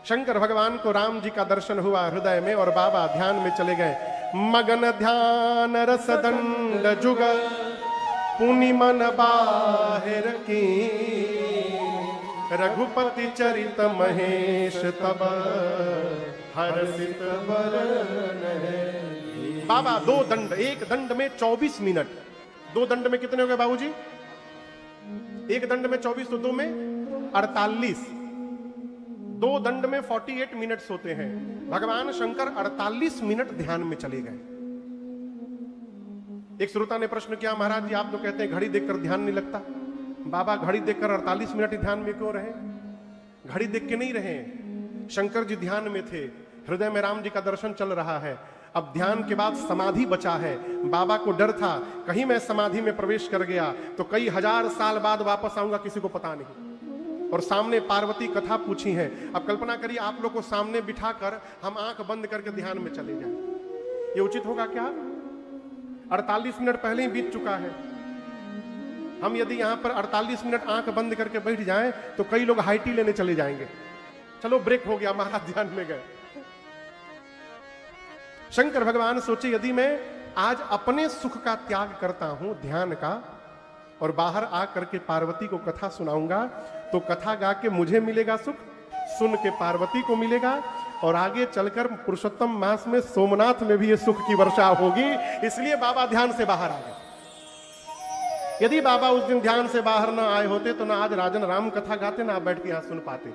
शंकर भगवान को राम जी का दर्शन हुआ हृदय में और बाबा ध्यान में चले गए। मगन ध्यान रस दंड जुग पुनि मन बाहिर की, रघुपति चरित महेश तब हर्षित बरन है। बाबा दो दंड, एक दंड में 24 मिनट, दो दंड में कितने हो गए बाबूजी? एक दंड में 24 तो दो में 48, दो दंड में 48 मिनट्स होते हैं। भगवान शंकर 48 मिनट ध्यान में चले गए। एक श्रोता ने प्रश्न किया, महाराज जी आप तो कहते हैं घड़ी देखकर ध्यान नहीं लगता, बाबा घड़ी देखकर 48 मिनट ध्यान में क्यों रहे? घड़ी देख के नहीं रहे, शंकर जी ध्यान में थे, हृदय में राम जी का दर्शन चल रहा है। अब ध्यान के बाद समाधि बचा है। बाबा को डर था कहीं मैं समाधि में प्रवेश कर गया तो कई हजार साल बाद वापस आऊंगा, किसी को पता नहीं। और सामने पार्वती कथा पूछी है। अब कल्पना करिए आप लोग को सामने बिठाकर हम आंख बंद करके ध्यान में चले जाएं, ये उचित होगा क्या? 48 मिनट पहले ही बीत चुका है। हम यदि यहां पर 48 मिनट आंख बंद करके बैठ जाएं तो कई लोग हाई टी लेने चले जाएंगे। चलो ब्रेक हो गया, महाराज ध्यान में गए। शंकर भगवान सोचे यदि मैं आज अपने सुख का त्याग करता हूं ध्यान का और बाहर आकर के पार्वती को कथा सुनाऊंगा तो कथा गा के मुझे मिलेगा सुख, सुन के पार्वती को मिलेगा और आगे चलकर पुरुषोत्तम मास में सोमनाथ में भी ये सुख की वर्षा होगी। इसलिए बाबा ध्यान से बाहर आ गए। यदि बाबा उस दिन ध्यान से बाहर ना आए होते तो ना आज राजन राम कथा गाते, ना बैठ के यहां सुन पाते।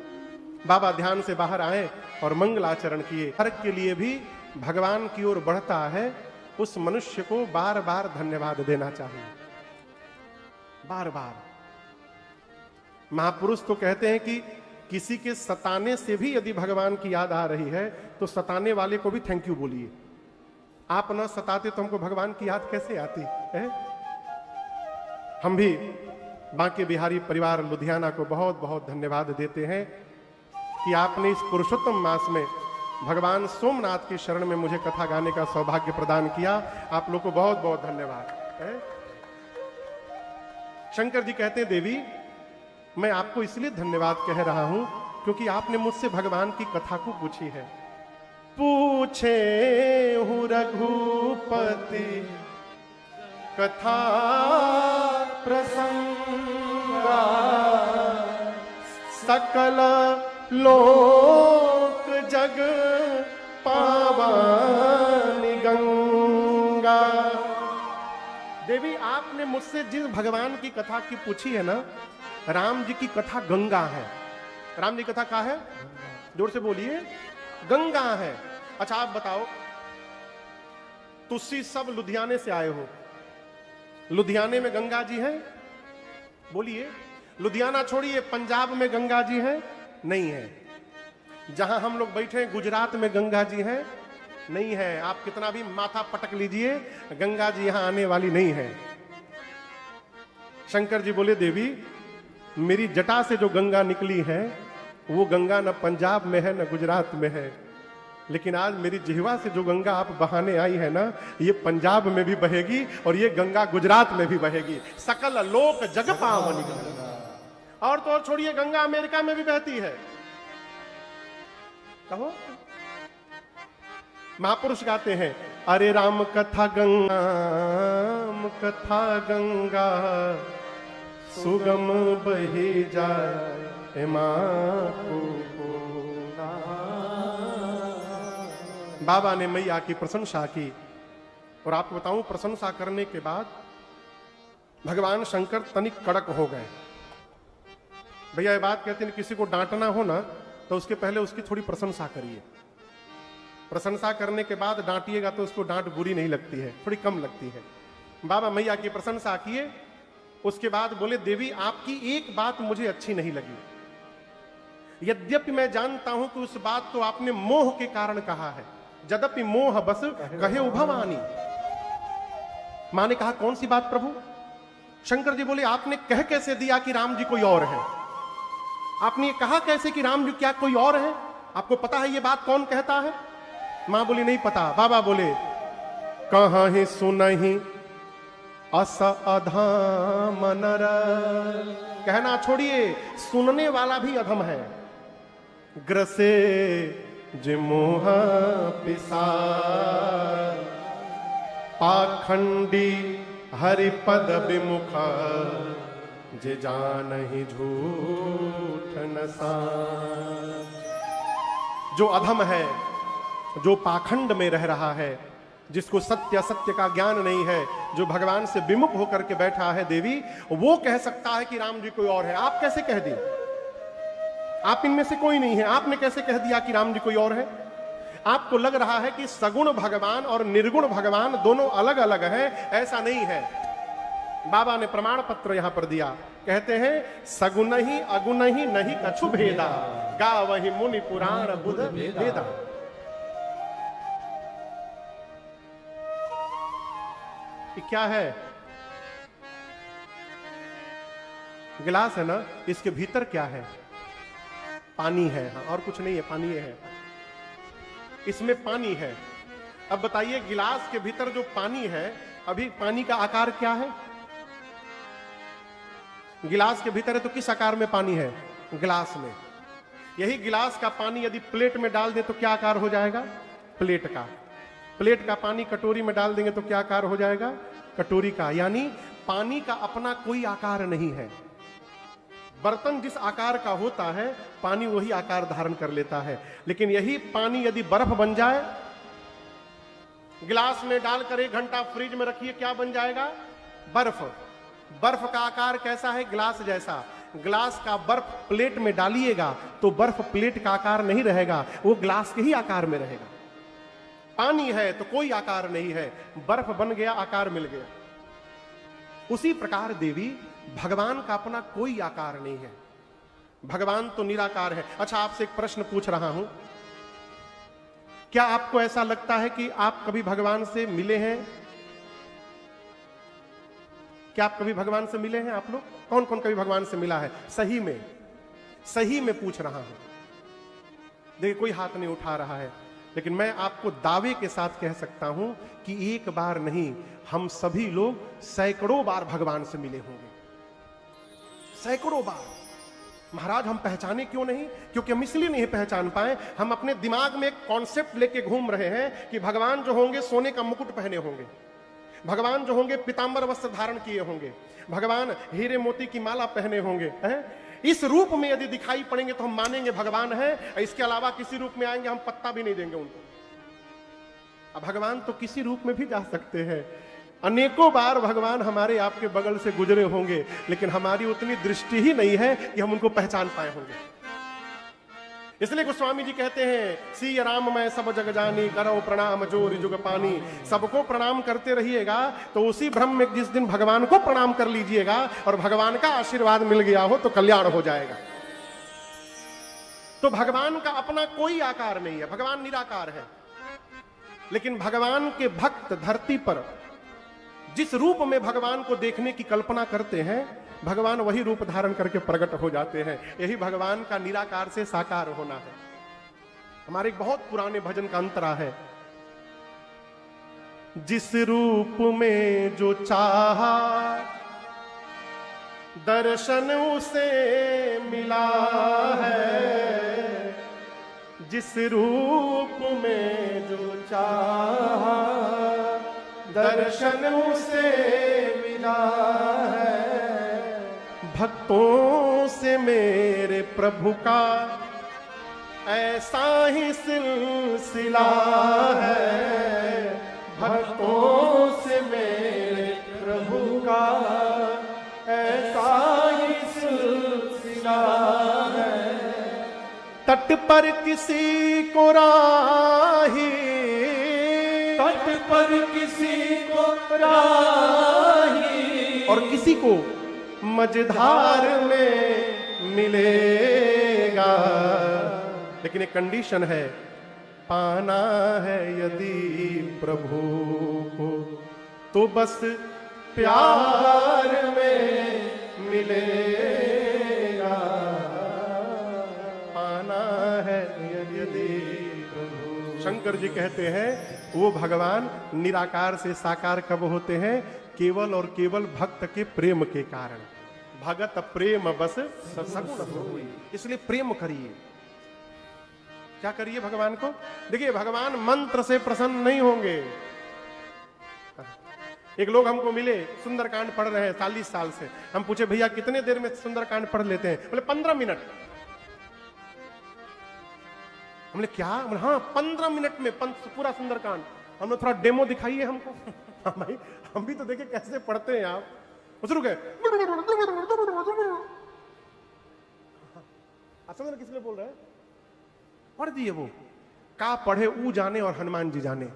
बाबा ध्यान से बाहर आए और मंगलाचरण किए। हर के लिए भी भगवान की ओर बढ़ता है उस मनुष्य को बार बार धन्यवाद देना चाहिए, बार बार। महापुरुष तो कहते हैं कि किसी के सताने से भी यदि भगवान की याद आ रही है तो सताने वाले को भी थैंक यू बोलिए। आप ना सताते तो हमको भगवान की याद कैसे आती है? हम भी बांके बिहारी परिवार लुधियाना को बहुत बहुत धन्यवाद देते हैं कि आपने इस पुरुषोत्तम मास में भगवान सोमनाथ की शरण में मुझे कथा गाने का सौभाग्य प्रदान किया। आप लोग को बहुत बहुत धन्यवाद है। शंकर जी कहते हैं देवी मैं आपको इसलिए धन्यवाद कह रहा हूं क्योंकि आपने मुझसे भगवान की कथा को पूछी है। पूछे हूं रघुपति कथा प्रसंगा, सकल लोक जग पावानी गंगा। देवी आपने मुझसे जिस भगवान की कथा की पूछी है ना, राम जी की कथा गंगा है। राम जी की कथा क्या है? जोर से बोलिए, गंगा है। अच्छा आप बताओ, तुसी सब लुधियाने से आए हो, लुधियाने में गंगा जी है? बोलिए। लुधियाना छोड़िए, पंजाब में गंगा जी है? नहीं है। जहां हम लोग बैठे गुजरात में गंगा जी है? नहीं है। आप कितना भी माथा पटक लीजिए, गंगा जी यहां आने वाली नहीं है। शंकर जी बोले देवी मेरी जटा से जो गंगा निकली है वो गंगा न पंजाब में है न गुजरात में है, लेकिन आज मेरी जिह्वा से जो गंगा आप बहाने आई है ना, ये पंजाब में भी बहेगी और ये गंगा गुजरात में भी बहेगी। सकल लोक जग पावनी गंगा। और तो और छोड़िए, गंगा अमेरिका में भी बहती है। कहो, महापुरुष गाते हैं अरे राम कथा गंगा, राम कथा गंगा सुगम बही जाए माँ। बाबा ने मैया की प्रशंसा की और आपको बताऊं प्रशंसा करने के बाद भगवान शंकर तनिक कड़क हो गए। भैया ये बात कहते हैं किसी को डांटना हो ना तो उसके पहले उसकी थोड़ी प्रशंसा करिए। प्रशंसा करने के बाद डांटिएगा तो उसको डांट बुरी नहीं लगती है, थोड़ी कम लगती है। बाबा मैया की प्रशंसा किए, उसके बाद बोले देवी आपकी एक बात मुझे अच्छी नहीं लगी। यद्यपि मैं जानता हूं कि उस बात तो आपने मोह के कारण कहा है, यद्यपि मोह बस कहे उभवानी। मां ने कहा कौन सी बात प्रभु? शंकर जी बोले आपने कह कैसे दिया कि राम जी कोई और है? आपने ये कहा कैसे कि राम जी क्या कोई और है? आपको पता है ये बात कौन कहता है? मां बोली नहीं पता। बाबा बोले कहां ही सुनहि अस अधम नर। कहना छोड़िए, सुनने वाला भी अधम है। ग्रसे जिमोह पिसार, पाखंडी हरिपद विमुख, जे जानहि झूठ नसार। जो अधम है, जो पाखंड में रह रहा है, जिसको सत्य असत्य का ज्ञान नहीं है, जो भगवान से विमुख होकर के बैठा है देवी, वो कह सकता है कि राम जी कोई और है। आप कैसे कह दी? आप इनमें से कोई नहीं है, आपने कैसे कह दिया कि राम जी कोई और है? आपको लग रहा है कि सगुण भगवान और निर्गुण भगवान दोनों अलग अलग हैं। ऐसा नहीं है। बाबा ने प्रमाण पत्र यहां पर दिया, कहते हैं सगुण ही अगुण ही नहीं कछु भेदा, गावहि मुनि पुराण बुध वेदा। क्या है? गिलास है ना, इसके भीतर क्या है? पानी है। हाँ, और कुछ नहीं है, पानी है। इसमें पानी है। अब बताइए, गिलास के भीतर जो पानी है, अभी पानी का आकार क्या है? गिलास के भीतर है तो किस आकार में पानी है? गिलास में। यही गिलास का पानी यदि प्लेट में डाल दे तो क्या आकार हो जाएगा? प्लेट का। प्लेट का पानी कटोरी में डाल देंगे तो क्या आकार हो जाएगा? कटोरी का। यानी पानी का अपना कोई आकार नहीं है। बर्तन जिस आकार का होता है, पानी वही आकार धारण कर लेता है। लेकिन यही पानी यदि बर्फ बन जाए, गिलास में डालकर 1 घंटा फ्रिज में रखिए, क्या बन जाएगा? बर्फ। बर्फ का आकार कैसा है? गिलास जैसा। गिलास का बर्फ प्लेट में डालिएगा तो बर्फ प्लेट का आकार नहीं रहेगा, वो गिलास के ही आकार में रहेगा। पानी है तो कोई आकार नहीं है, बर्फ बन गया, आकार मिल गया। उसी प्रकार देवी, भगवान का अपना कोई आकार नहीं है। भगवान तो निराकार है। अच्छा, आपसे एक प्रश्न पूछ रहा हूं, क्या आपको ऐसा लगता है कि आप कभी भगवान से मिले हैं? क्या आप कभी भगवान से मिले हैं? आप लोग कौन कौन कभी भगवान से मिला है? सही में, सही में पूछ रहा हूं। देखिए, कोई हाथ नहीं उठा रहा है, लेकिन मैं आपको दावे के साथ कह सकता हूं कि एक बार नहीं, हम सभी लोग सैकड़ों बार भगवान से मिले होंगे। सैकड़ों बार। महाराज, हम पहचाने क्यों नहीं? क्योंकि हम इसलिए नहीं पहचान पाए, हम अपने दिमाग में एक कॉन्सेप्ट लेके घूम रहे हैं कि भगवान जो होंगे सोने का मुकुट पहने होंगे, भगवान जो होंगे पीतांबर वस्त्र धारण किए होंगे, भगवान हीरे मोती की माला पहने होंगे। इस रूप में यदि दिखाई पड़ेंगे तो हम मानेंगे भगवान है। इसके अलावा किसी रूप में आएंगे, हम पत्ता भी नहीं देंगे उनको। अब भगवान तो किसी रूप में भी जा सकते हैं। अनेकों बार भगवान हमारे आपके बगल से गुजरे होंगे, लेकिन हमारी उतनी दृष्टि ही नहीं है कि हम उनको पहचान पाए होंगे। इसलिए गोस्वामी जी कहते हैं, सी राम मैं सब जग जानी, करो प्रणाम जोरि जुग पानी। सबको प्रणाम करते रहिएगा तो उसी भ्रम में जिस दिन भगवान को प्रणाम कर लीजिएगा और भगवान का आशीर्वाद मिल गया हो तो कल्याण हो जाएगा। तो भगवान का अपना कोई आकार नहीं है, भगवान निराकार है। लेकिन भगवान के भक्त धरती पर जिस रूप में भगवान को देखने की कल्पना करते हैं, भगवान वही रूप धारण करके प्रकट हो जाते हैं। यही भगवान का निराकार से साकार होना है। हमारे एक बहुत पुराने भजन का अंतरा है, जिस रूप में जो चाहा दर्शन उसे मिला है, जिस रूप में जो चाहा दर्शन उसे मिला है। भक्तों से मेरे प्रभु का ऐसा ही सिलसिला है, भक्तों से मेरे प्रभु का ऐसा ही सिलसिला है। तट पर किसी को राही, तट पर किसी को राही, और किसी को मझधार में मिलेगा। लेकिन एक कंडीशन है, पाना है यदि प्रभु को तो बस प्यार में मिलेगा। पाना है यदि प्रभु। शंकर जी कहते हैं, वो भगवान निराकार से साकार कब होते हैं? केवल और केवल भक्त के प्रेम के कारण। भगत प्रेम बस सगुण होई। इसलिए प्रेम करिए। क्या करिए भगवान को? देखिए भगवान मंत्र से प्रसन्न नहीं होंगे। एक लोग हमको मिले, सुंदरकांड पढ़ रहे हैं 40 साल से। हम पूछे भैया कितने देर में सुंदरकांड पढ़ लेते हैं? बोले 15 मिनट। हमने क्या? बोले हाँ 15 मिनट में पूरा सुंदरकांड। हमने थोड़ा डेमो दिखाइए हमको। हाँ भाई हम भी तो देखे कैसे पढ़ते हैं आप। शुरू गए समझ किस लिए बोल रहे हैं? पढ़ दिए वो। का पढ़े ऊ जाने और हनुमान जी जाने।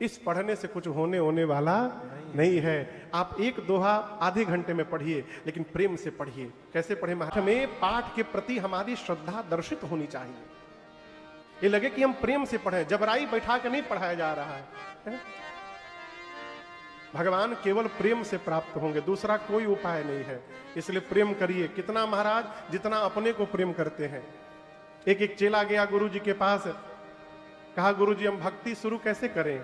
इस पढ़ने से कुछ होने वाला नहीं है। आप एक दोहा आधे घंटे में पढ़िए, लेकिन प्रेम से पढ़िए। कैसे पढ़े? हमें पाठ के प्रति हमारी श्रद्धा दर्शित होनी चाहिए। ये लगे कि हम प्रेम से पढ़ें, जबराई बैठा के नहीं पढ़ाया जा रहा है। भगवान केवल प्रेम से प्राप्त होंगे, दूसरा कोई उपाय नहीं है। इसलिए प्रेम करिए। कितना महाराज? जितना अपने को प्रेम करते हैं। एक चेला गया गुरु जी के पास, कहा गुरु जी हम भक्ति शुरू कैसे करें?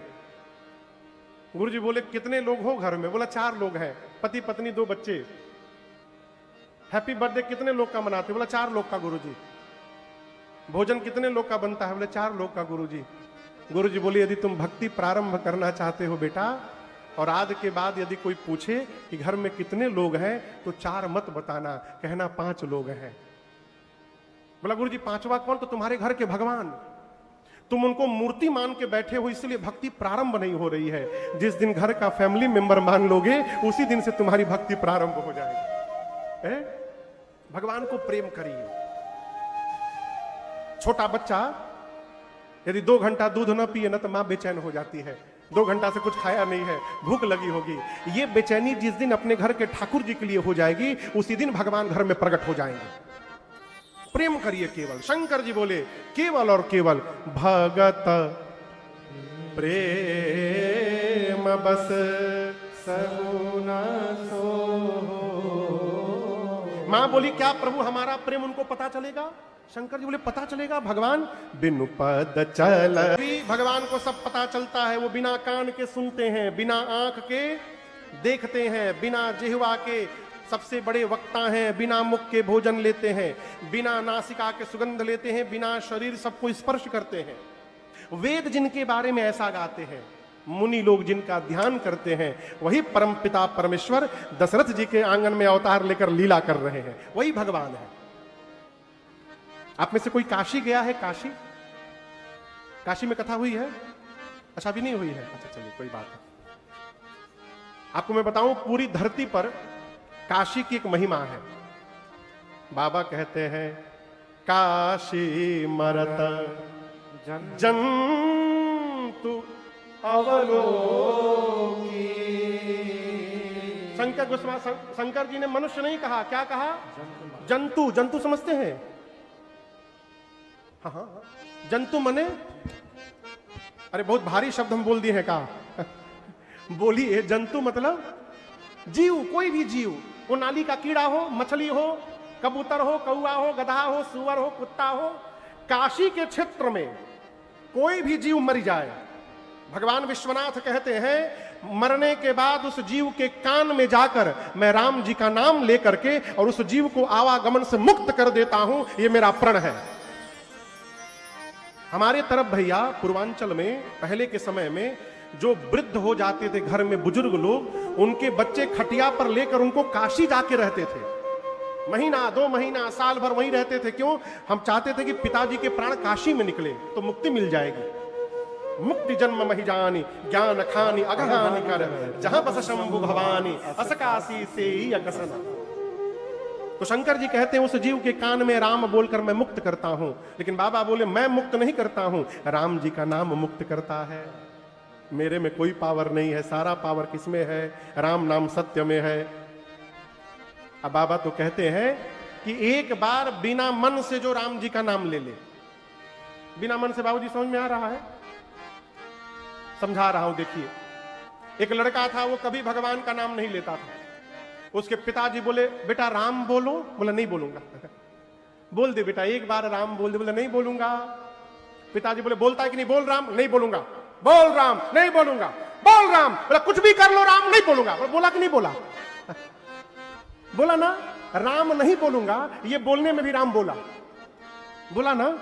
गुरु जी बोले कितने लोग हो घर में? बोला 4 लोग हैं, पति पत्नी 2 बच्चे। हैप्पी बर्थडे कितने लोग का मनाते? बोला 4 लोग का गुरु जी। भोजन कितने लोग का बनता है? बोले 4 लोग का गुरु जी। गुरु जी बोले यदि तुम भक्ति प्रारंभ करना चाहते हो बेटा, और आज के बाद यदि कोई पूछे कि घर में कितने लोग हैं, तो 4 मत बताना, कहना 5 लोग हैं। बोला गुरु जी 5वां कौन? तो तुम्हारे घर के भगवान। तुम उनको मूर्ति मान के बैठे हो, इसलिए भक्ति प्रारंभ नहीं हो रही है। जिस दिन घर का फैमिली मेंबर मान लोगे, उसी दिन से तुम्हारी भक्ति प्रारंभ हो जाएगी। भगवान को प्रेम करिए। छोटा बच्चा यदि 2 घंटा दूध न पिए ना, तो मां बेचैन हो जाती है। 2 घंटा से कुछ खाया नहीं है, भूख लगी होगी। ये बेचैनी जिस दिन अपने घर के ठाकुर जी के लिए हो जाएगी, उसी दिन भगवान घर में प्रकट हो जाएंगे। प्रेम करिए केवल। शंकर जी बोले केवल और केवल भगत प्रेम बस सगुना सो। मां बोली क्या प्रभु हमारा प्रेम उनको पता चलेगा? शंकर जी बोले पता चलेगा। भगवान बिनु पद चल। भगवान को सब पता चलता है। वो बिना कान के सुनते हैं, बिना आंख के देखते हैं, बिना जिह्वा के सबसे बड़े वक्ता हैं, बिना मुख के भोजन लेते हैं, बिना नासिका के सुगंध लेते हैं, बिना शरीर सबको स्पर्श करते हैं। वेद जिनके बारे में ऐसा गाते हैं, मुनि लोग जिनका ध्यान करते हैं, वही परमपिता परमेश्वर दशरथ जी के आंगन में अवतार लेकर लीला कर रहे हैं, वही भगवान है। आप में से कोई काशी गया है? काशी काशी में कथा हुई है? अच्छा अभी नहीं हुई है। अच्छा चलिए कोई बात नहीं। आपको मैं बताऊं, पूरी धरती पर काशी की एक महिमा है। बाबा कहते हैं काशी मरत जंतु अवलोकी। शंकर जी ने मनुष्य नहीं कहा, क्या कहा? जंतु। जंतु समझते हैं? हाँ हाँ, जंतु मने, अरे बहुत भारी शब्द हम बोल दिए हैं का? बोलिए। जंतु मतलब जीव, कोई भी जीव। वो नाली का कीड़ा हो, मछली हो, कबूतर हो, कौआ हो, गधा हो, सुअर हो, कुत्ता हो। काशी के क्षेत्र में कोई भी जीव मर जाए, भगवान विश्वनाथ कहते हैं मरने के बाद उस जीव के कान में जाकर मैं राम जी का नाम लेकर के और उस जीव को आवागमन से मुक्त कर देता हूं। ये मेरा प्रण है। हमारे तरफ भैया पूर्वांचल में पहले के समय में जो वृद्ध हो जाते थे घर में, बुजुर्ग लोग, उनके बच्चे खटिया पर लेकर उनको काशी जाके रहते थे। महीना 2 महीना साल भर वहीं रहते थे। क्यों? हम चाहते थे कि पिताजी के प्राण काशी में निकले तो मुक्ति मिल जाएगी। मुक्ति जन्म मही जानी ज्ञान खानी अगहानी कर, जहां बस शंभु भवानी अस काशी से ही अकसना। तो शंकर जी कहते हैं उस जीव के कान में राम बोलकर मैं मुक्त करता हूं। लेकिन बाबा बोले मैं मुक्त नहीं करता हूं, राम जी का नाम मुक्त करता है। मेरे में कोई पावर नहीं है, सारा पावर किसमें है? राम नाम सत्य में है। अब बाबा तो कहते हैं कि एक बार बिना मन से जो राम जी का नाम ले ले, बिना मन से। बाबूजी समझ में आ रहा है? समझा रहा हूं। देखिए, एक लड़का था, वो कभी भगवान का नाम नहीं लेता था। उसके पिताजी बोले बेटा राम बोलो। बोला नहीं बोलूंगा। बोल दे बेटा, एक बार राम बोल दे। बोला नहीं बोलूंगा। पिताजी बोले बोलता है कि नहीं? बोल राम। नहीं बोलूंगा। बोल राम। नहीं बोलूंगा। बोल राम। बोला कुछ भी कर लो, राम नहीं बोलूंगा। बोला कि नहीं बोला? बोला ना, राम नहीं बोलूंगा। ये बोलने में भी राम बोला, बोला ना।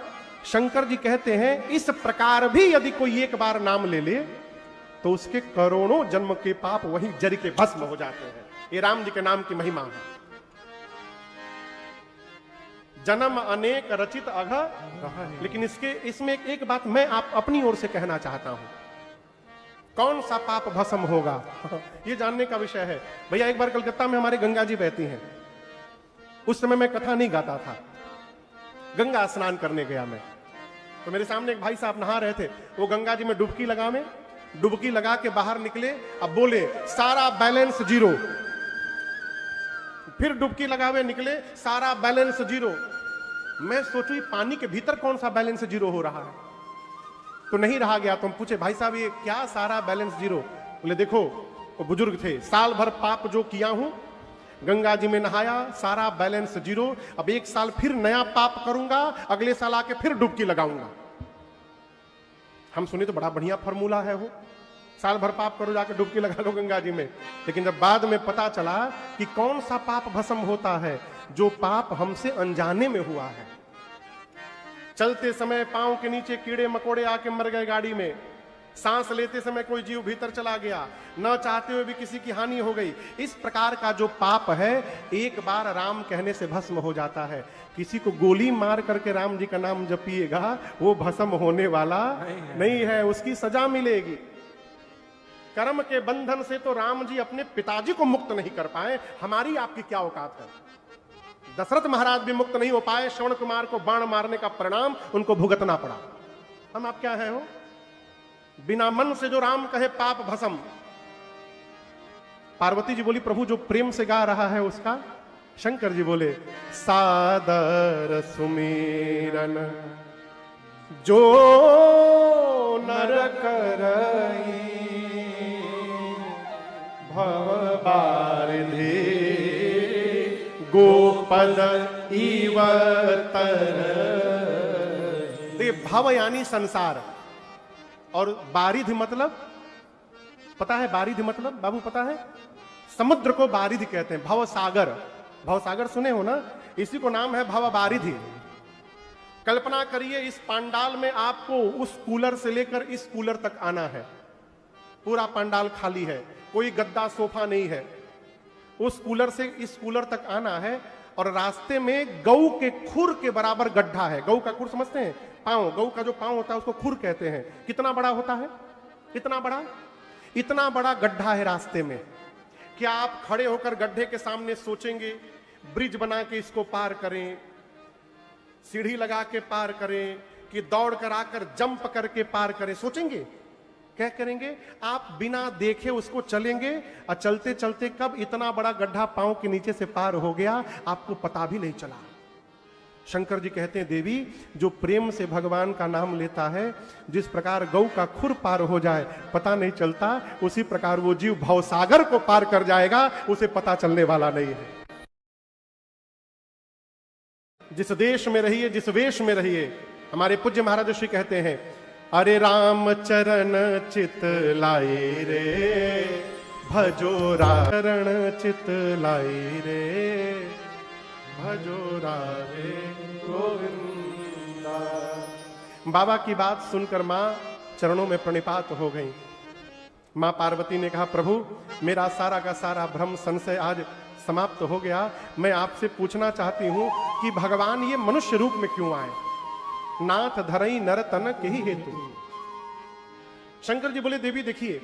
शंकर जी कहते हैं इस प्रकार भी यदि कोई एक बार नाम ले ले तो उसके करोड़ों जन्म के पाप वहीं जरी के भस्म हो जाते हैं। ये राम जी के नाम की महिमा है। जन्म अनेक रचित अघ, लेकिन इसमें एक बात मैं आप अपनी ओर से कहना चाहता हूं, कौन सा पाप भस्म होगा ये जानने का विषय है। भैया एक बार कलकत्ता में हमारे गंगा जी बहती हैं, उस समय मैं कथा नहीं गाता था, गंगा स्नान करने गया मैं, तो मेरे सामने एक भाई साहब नहा रहे थे, वो गंगा जी में डुबकी लगा के बाहर निकले, अब बोले सारा बैलेंस जीरो, फिर डुबकी लगावे निकले, सारा बैलेंस जीरो। मैं सोचू पानी के भीतर कौन सा बैलेंस जीरो हो रहा है, तो नहीं रहा गया। तो हम पूछे भाई साहब ये क्या सारा बैलेंस जीरो? बोले देखो, वो बुजुर्ग थे, साल भर पाप जो किया हूं, गंगा जी में नहाया, सारा बैलेंस जीरो, अब एक साल फिर नया पाप करूंगा, अगले साल आके फिर डुबकी लगाऊंगा। हम सुने तो बड़ा बढ़िया फॉर्मूला है वो, साल भर पाप करो जाके डुबकी लगा लो गंगा जी में। लेकिन जब बाद में पता चला कि कौन सा पाप भस्म होता है, जो पाप हमसे अनजाने में हुआ है। चलते समय पांव के नीचे कीड़े मकोड़े आके मर गए गाड़ी में, सांस लेते समय कोई जीव भीतर चला गया, न चाहते हुए भी किसी की हानि हो गई। इस प्रकार का जो पाप है एक बार राम कहने से भस्म हो जाता है। किसी को गोली मार करके राम जी का नाम जपिएगा, वो भस्म होने वाला नहीं है, उसकी सजा मिलेगी। कर्म के बंधन से तो राम जी अपने पिताजी को मुक्त नहीं कर पाए, हमारी आपकी क्या औकात है। दशरथ महाराज भी मुक्त नहीं हो पाए, श्रवण कुमार को बाण मारने का परिणाम उनको भुगतना पड़ा। हम आप क्या है हो, बिना मन से जो राम कहे पाप भस्म। पार्वती जी बोली प्रभु जो प्रेम से गा रहा है उसका, शंकर जी बोले सादर सुमिरन जो नर करई भव बारिधि गोपद इवतर। भव यानी संसार, और बारिधि मतलब पता है, बारिधि मतलब बाबू पता है, समुद्र को बारिधि कहते हैं। भव सागर, भव सागर सुने हो ना, इसी को नाम है भव बारिधि। कल्पना करिए इस पांडाल में आपको उस कूलर से लेकर इस कूलर तक आना है, पूरा पांडाल खाली है, कोई गद्दा सोफा नहीं है, उस कूलर से इस कूलर तक आना है, और रास्ते में गऊ के खुर के बराबर गड्ढा है। गऊ का खुर समझते हैं, पांव, गऊ का जो पांव होता है उसको खुर कहते हैं। कितना बड़ा होता है, इतना बड़ा गड्ढा है रास्ते में। क्या आप खड़े होकर गड्ढे के सामने सोचेंगे ब्रिज बना के इसको पार करें, सीढ़ी लगा के पार करें, कि दौड़ कर आकर जंप करके पार करें? सोचेंगे? क्या करेंगे आप? बिना देखे उसको चलेंगे, और चलते चलते कब इतना बड़ा गड्ढा पांव के नीचे से पार हो गया आपको पता भी नहीं चला। शंकर जी कहते हैं देवी जो प्रेम से भगवान का नाम लेता है, जिस प्रकार गौ का खुर पार हो जाए पता नहीं चलता, उसी प्रकार वो जीव भवसागर को पार कर जाएगा, उसे पता चलने वाला नहीं है। जिस देश में रहिए, जिस वेश में रहिए, हमारे पूज्य महाराज श्री कहते हैं अरे राम चरण चित लाई रे, भजो चरण चित लाई रे, भजो राधे गोविंदा। बाबा की बात सुनकर मां चरणों में प्रणिपात हो गई। मां पार्वती ने कहा प्रभु मेरा सारा का सारा भ्रम संशय आज समाप्त हो गया। मैं आपसे पूछना चाहती हूं कि भगवान ये मनुष्य रूप में क्यों आए? नाथ धरई नर तन के ही हेतु। शंकर जी बोले देवी देखिए,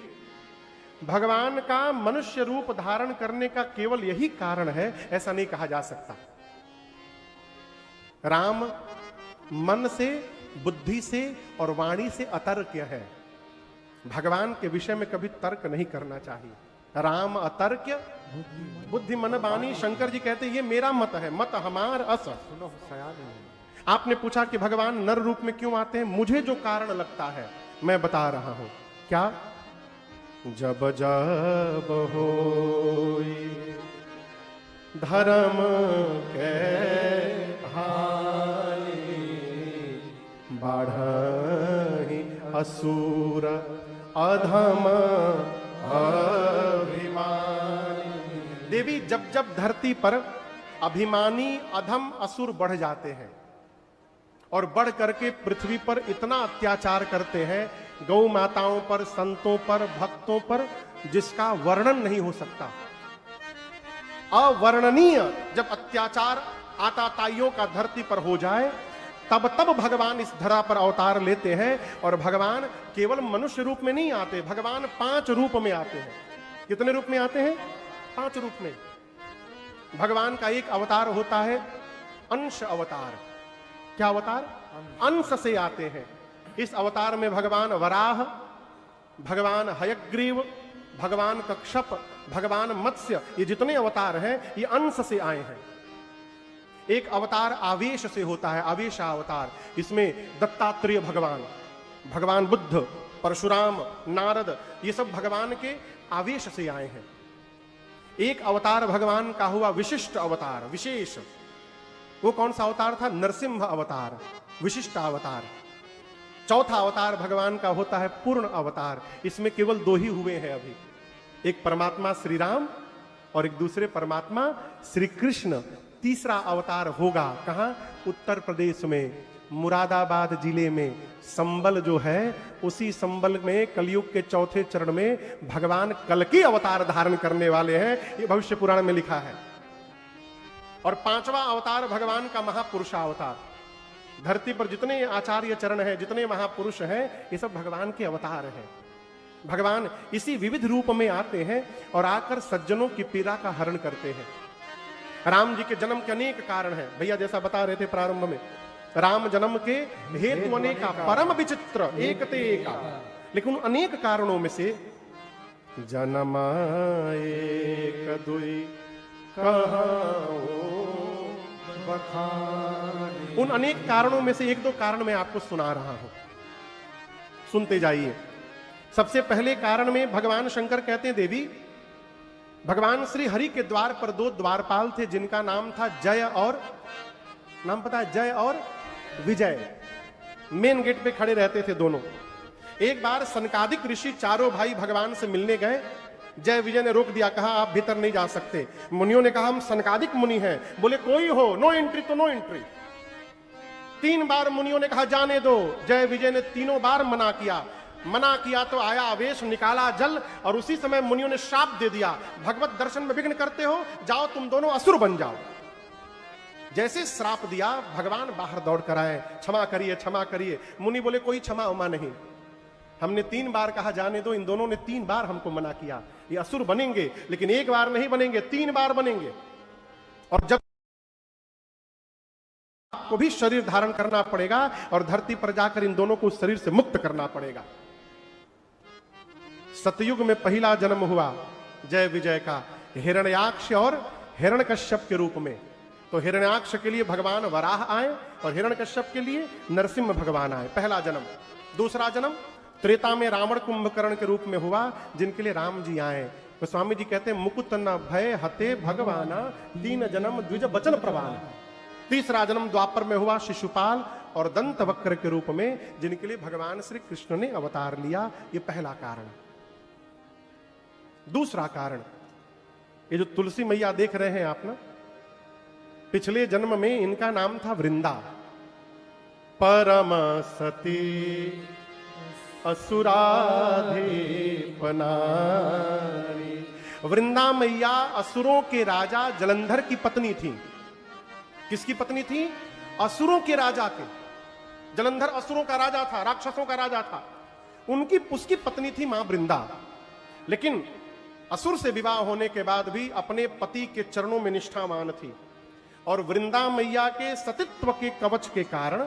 भगवान का मनुष्य रूप धारण करने का केवल यही कारण है, ऐसा नहीं कहा जा सकता। राम मन से, बुद्धि से और वाणी से अतर्क्य है। भगवान के विषय में कभी तर्क नहीं करना चाहिए। राम अतर्क्य बुद्धि मन वाणी। शंकर जी कहते ये मेरा मत है, मत हमार अस। आपने पूछा कि भगवान नर रूप में क्यों आते हैं, मुझे जो कारण लगता है मैं बता रहा हूं। क्या? जब जब होई धर्म के हानि, बढ़हि असुर अधम अभिमानी। देवी जब जब धरती पर अभिमानी अधम असुर बढ़ जाते हैं, और बढ़ करके पृथ्वी पर इतना अत्याचार करते हैं गौ माताओं पर, संतों पर, भक्तों पर, जिसका वर्णन नहीं हो सकता। अवर्णनीय जब अत्याचार आताताइयों का धरती पर हो जाए, तब भगवान इस धरा पर अवतार लेते हैं। और भगवान केवल मनुष्य रूप में नहीं आते, भगवान 5 रूप में आते हैं। कितने रूप में आते हैं? 5 रूप में। भगवान का एक अवतार होता है अंश अवतार। क्या अवतार? अंश से आते हैं। इस अवतार में भगवान वराह, भगवान हयग्रीव, भगवान कक्षप, भगवान मत्स्य, ये जितने अवतार हैं ये अंश से आए हैं। एक अवतार आवेश से होता है, आवेशावतार। इसमें दत्तात्रेय भगवान, भगवान बुद्ध, परशुराम, नारद, ये सब भगवान के आवेश से आए हैं। एक अवतार भगवान का हुआ विशिष्ट अवतार, विशेष। वो कौन सा अवतार था? नरसिंह अवतार, विशिष्ट अवतार। चौथा अवतार भगवान का होता है पूर्ण अवतार। इसमें केवल 2 ही हुए हैं अभी, एक परमात्मा श्री राम और एक दूसरे परमात्मा श्री कृष्ण। तीसरा अवतार होगा कहां? उत्तर प्रदेश में, मुरादाबाद जिले में संबल जो है, उसी संबल में कलयुग के चौथे चरण में भगवान कल्कि अवतार धारण करने वाले हैं। ये भविष्य पुराण में लिखा है। और 5वां अवतार भगवान का महापुरुषा अवतार। धरती पर जितने आचार्य चरण हैं, जितने महापुरुष हैं, ये सब भगवान के अवतार हैं। भगवान इसी विविध रूप में आते हैं और आकर सज्जनों की पीड़ा का हरण करते हैं। राम जी के जन्म के अनेक कारण हैं। भैया जैसा बता रहे थे प्रारंभ में, राम जन्म के हेतु अनेका, परम विचित्र, एक ते एका। लेकिन अनेक कारणों में से जन्म एक दुई बखानी, उन अनेक कारणों में से 1-2 कारण मैं आपको सुना रहा हूं, सुनते जाइए। सबसे पहले कारण में भगवान शंकर कहते हैं, देवी, भगवान श्री हरि के द्वार पर 2 द्वारपाल थे जिनका नाम था जय और, नाम पता है? जय और विजय। मेन गेट पे खड़े रहते थे दोनों। एक बार सनकादिक ऋषि चारों भाई भगवान से मिलने गए। जय विजय ने रोक दिया, कहा आप भीतर नहीं जा सकते। मुनियों ने कहा हम सनकादिक मुनि हैं। बोले कोई हो, नो एंट्री तो नो एंट्री। 3 बार मुनियों ने कहा जाने दो। जय विजय ने 3 बार मना किया। मना किया तो आया आवेश, निकाला जल, और उसी समय मुनियों ने श्राप दे दिया, भगवत दर्शन में विघ्न करते हो, जाओ तुम दोनों असुर बन जाओ। जैसे श्राप दिया, भगवान बाहर दौड़ कर आए, क्षमा करिए, क्षमा करिए। मुनि बोले कोई क्षमा उमा नहीं, हमने 3 बार कहा जाने दो, इन दोनों ने 3 बार हमको मना किया। ये असुर बनेंगे, लेकिन 1 बार नहीं बनेंगे, 3 बार बनेंगे। और जब आपको भी शरीर धारण करना पड़ेगा और धरती पर जाकर इन दोनों को उस शरीर से मुक्त करना पड़ेगा। सतयुग में पहला जन्म हुआ जय विजय का हिरण्याक्ष और हिरण्यकश्यप के रूप में। तो हिरण्याक्ष के लिए भगवान वराह आए और हिरण्यकश्यप के लिए नरसिंह भगवान आए, पहला जन्म। दूसरा जन्म त्रेता में रावण कुंभकर्ण के रूप में हुआ, जिनके लिए राम जी आए। तो स्वामी जी कहते हैं मुकुत न भय हते भगवाना, 3 जन्म द्विज बचन प्रवान। तीसरा जन्म द्वापर में हुआ शिशुपाल और दंत वक्र के रूप में, जिनके लिए भगवान श्री कृष्ण ने अवतार लिया। ये पहला कारण। दूसरा कारण, ये जो तुलसी मैया देख रहे हैं आप ना, पिछले जन्म में इनका नाम था वृंदा। परम सती असुराधिपनारी। वृंदा मैया असुरों के राजा जलंधर की पत्नी थी। किसकी पत्नी थी? असुरों के राजा के। जलंधर असुरों का राजा था, राक्षसों का राजा था। उसकी पत्नी थी मां वृंदा। लेकिन असुर से विवाह होने के बाद भी अपने पति के चरणों में निष्ठावान थी। और वृंदा मैया के सतीत्व के कवच के कारण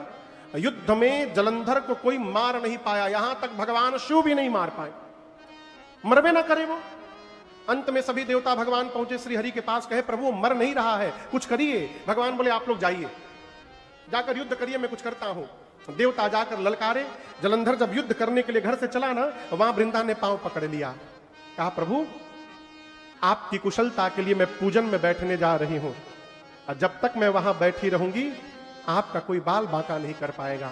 युद्ध में जलंधर को कोई मार नहीं पाया। यहां तक भगवान शिव भी नहीं मार पाए, मरबे ना करे वो। अंत में सभी देवता भगवान पहुंचे श्री हरि के पास, कहे प्रभु मर नहीं रहा है, कुछ करिए। भगवान बोले आप लोग जाइए, जाकर युद्ध करिए, मैं कुछ करता हूं। देवता जाकर ललकारे। जलंधर जब युद्ध करने के लिए घर से चला ना, वहां वृंदा ने पांव पकड़ लिया, कहा प्रभु आपकी कुशलता के लिए मैं पूजन में बैठने जा रही हूं, और जब तक मैं वहां बैठी रहूंगी आपका कोई बाल बांका नहीं कर पाएगा।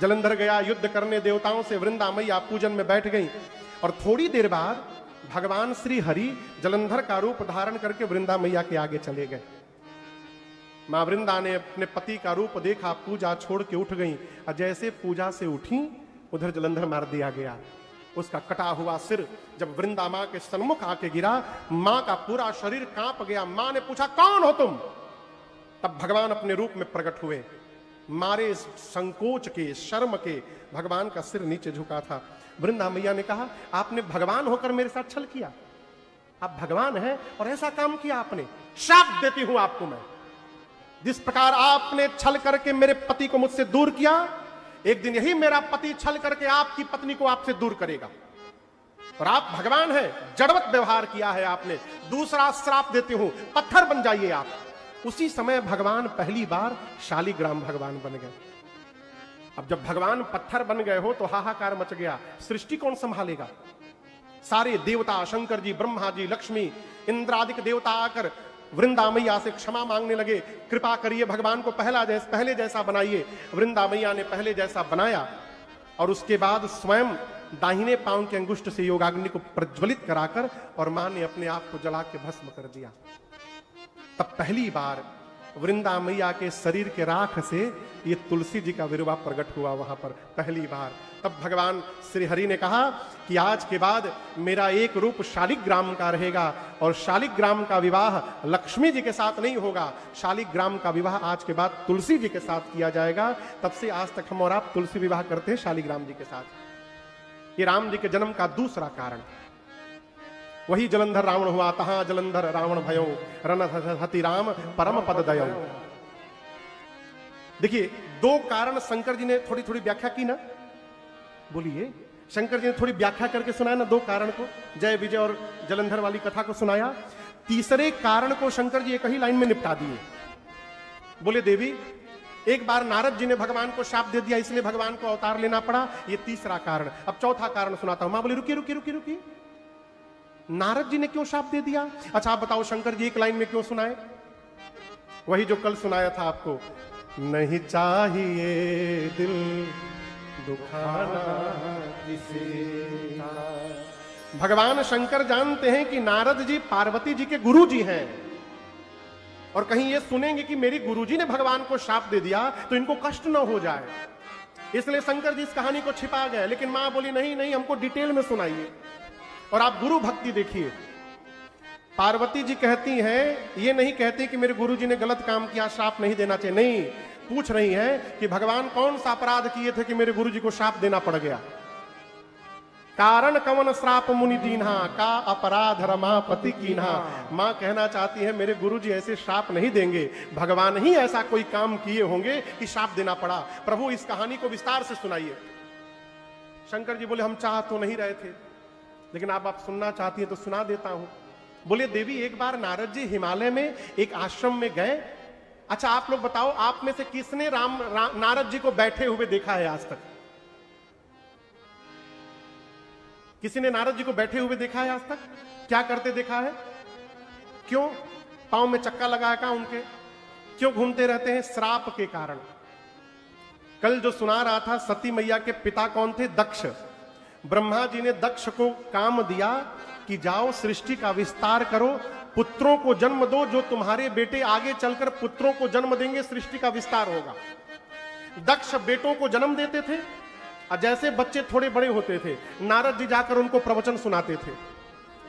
जलंधर गया युद्ध करने देवताओं से, वृंदा मैया पूजन में बैठ गई। और थोड़ी देर बाद भगवान श्री हरि जलंधर का रूप धारण करके वृंदा मैया के आगे चले गए। मां वृंदा ने अपने पति का रूप देखा, पूजा छोड़ के उठ गई, और जैसे पूजा से उठी उधर जलंधर मार दिया गया। उसका कटा हुआ सिर जब वृंदा मां के सन्मुख आके गिरा, मां का पूरा शरीर कांप गया। मां ने पूछा, कौन हो तुम? तब भगवान अपने रूप में प्रकट हुए। मारे संकोच के, शर्म के भगवान का सिर नीचे झुका था। वृंदा मैया ने कहा, आपने भगवान होकर मेरे साथ छल किया, आप भगवान हैं और ऐसा काम किया आपने, शाप देती हूं आपको मैं। जिस प्रकार आपने छल करके मेरे पति को मुझसे दूर किया, एक दिन यही मेरा पति छल करके आपकी पत्नी को आपसे दूर करेगा। और आप भगवान हैं, जड़वत व्यवहार किया है आपने। दूसरा श्राप देती हूं, पत्थर बन जाइए आप। उसी समय भगवान पहली बार शालिग्राम भगवान बन गए। अब जब भगवान पत्थर बन गए हो तो हाहाकार मच गया। सृष्टि कौन संभालेगा? सारे देवता, शंकर जी, ब्रह्मा जी, लक्ष्मी, इंद्रादिक देवता आकर वृंदा मैया से क्षमा मांगने लगे। कृपा करिए, भगवान को पहले जैसा बनाइए। वृंदा मैया ने पहले जैसा बनाया और उसके बाद स्वयं दाहिने पांव के अंगुष्ठ से योगाग्नि को प्रज्वलित कराकर और मां ने अपने आप को जला के भस्म कर दिया। तब पहली बार वृंदा मैया के शरीर के राख से ये तुलसी जी का विरवा प्रकट हुआ वहां पर पहली बार। तब भगवान श्री हरि ने कहा कि आज के बाद मेरा एक रूप शालिग्राम का रहेगा और शालिग्राम का विवाह लक्ष्मी जी के साथ नहीं होगा, शालिग्राम का विवाह आज के बाद तुलसी जी के साथ किया जाएगा। तब से आज तक हम और आप तुलसी विवाह करते हैं शालिग्राम जी के साथ। ये राम जी के जन्म का दूसरा कारण। वही जलंधर रावण हुआ, तहां जलंधर रावण भयो, रणहति राम परम पद दयो। देखिए, दो कारण शंकर जी ने थोड़ी थोड़ी व्याख्या की ना, बोलिए। शंकर जी ने थोड़ी व्याख्या करके सुनाया ना दो कारण को, जय विजय और जलंधर वाली कथा को सुनाया। तीसरे कारण को शंकर जी एक ही लाइन में निपटा दिए। बोले, देवी, एक बार नारद जी ने भगवान को शाप दे दिया, इसलिए भगवान को अवतार लेना पड़ा, ये तीसरा कारण। अब चौथा कारण सुनाता हूं। मां बोली, रुकिए रुकिए रुकिए रुकिए, नारद जी ने क्यों शाप दे दिया? अच्छा आप बताओ, शंकर जी एक लाइन में क्यों सुनाए? वही जो कल सुनाया था आपको, नहीं चाहिए दिल दुखाना किसी का। भगवान शंकर जानते हैं कि नारद जी पार्वती जी के गुरु जी हैं, और कहीं ये सुनेंगे कि मेरी गुरुजी ने भगवान को शाप दे दिया तो इनको कष्ट न हो जाए, इसलिए शंकर जी इस कहानी को छिपा गए। लेकिन मां बोली, नहीं नहीं, हमको डिटेल में सुनाइए। और आप गुरु भक्ति देखिए, पार्वती जी कहती हैं, ये नहीं कहती कि मेरे गुरुजी ने गलत काम किया, शाप नहीं देना चाहिए, नहीं, पूछ रही हैं कि भगवान कौन सा अपराध किए थे कि मेरे गुरुजी को शाप देना पड़ गया। कारण कवन श्राप मुनि दीन्हा, का अपराध रमापति कीन्हा। मां कहना चाहती है मेरे गुरुजी ऐसे शाप नहीं देंगे, भगवान ही ऐसा कोई काम किए होंगे कि शाप देना पड़ा। प्रभु इस कहानी को विस्तार से सुनाइए। शंकर जी बोले, हम चाह तो नहीं रहे थे, लेकिन आप सुनना चाहती हैं तो सुना देता हूं। बोले, देवी, एक बार नारद जी हिमालय में एक आश्रम में गए। अच्छा आप लोग बताओ, आप में से किसने नारद जी को बैठे हुए देखा है आज तक? किसी ने नारद जी को बैठे हुए देखा है आज तक? क्या करते देखा है? क्यों? पांव में चक्का लगा है क्या उनके? क्यों घूमते रहते हैं? श्राप के कारण। कल जो सुना रहा था, सती मैया के पिता कौन थे? दक्ष। ब्रह्मा जी ने दक्ष को काम दिया कि जाओ सृष्टि का विस्तार करो, पुत्रों को जन्म दो, जो तुम्हारे बेटे आगे चलकर पुत्रों को जन्म देंगे, सृष्टि का विस्तार होगा। दक्ष बेटों को जन्म देते थे, और जैसे बच्चे थोड़े बड़े होते थे, नारद जी जाकर उनको प्रवचन सुनाते थे,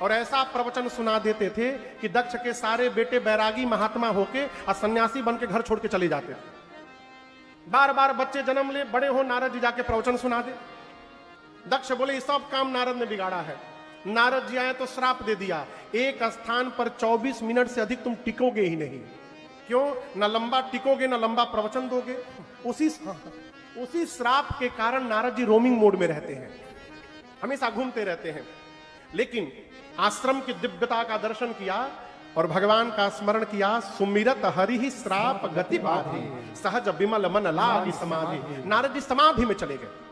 और ऐसा प्रवचन सुना देते थे कि दक्ष के सारे बेटे बैरागी महात्मा होके और सन्यासी बन के घर छोड़ के चले जाते थे। बार बार बच्चे जन्म ले, बड़े हो, नारद जी जाके प्रवचन सुना दे। दक्ष बोले, ये सब काम नारद ने बिगाड़ा है। नारद जी आए तो श्राप दे दिया, एक स्थान पर 24 मिनट से अधिक तुम टिकोगे ही नहीं। क्यों? न लंबा टिकोगे, न लंबा प्रवचन दोगे। उसी श्राप के कारण नारद जी रोमिंग मोड में रहते हैं, हमेशा घूमते रहते हैं। लेकिन आश्रम की दिव्यता का दर्शन किया और भगवान का स्मरण किया। सुमिरत हरि ही श्राप गति बाधि, सहज विमल मन लागी समाधि। नारद जी समाधि में चले गए।